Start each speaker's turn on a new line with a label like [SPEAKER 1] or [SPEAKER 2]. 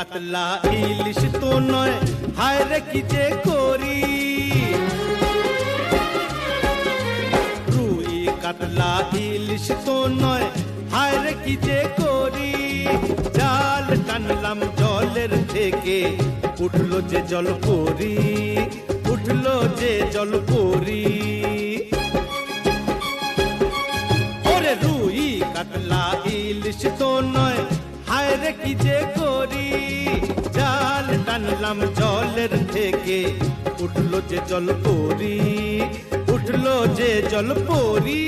[SPEAKER 1] কাতলা ইলিশ তো নয়, হায় রে কি যে করি। রুই কাতলা ইলিশ তো নয়, হায় রে কি যে করি। জাল টানলাম জলের থেকে, উঠলো যে জল পরি, উঠলো যে জল পরি। ওরে রুই কাতলা ইলিশ তো নয়, হায় রে কি যে করি। জাল টানলাম জলের থেকে, উঠলো যে জল পরি, উঠলো যে জল পরি।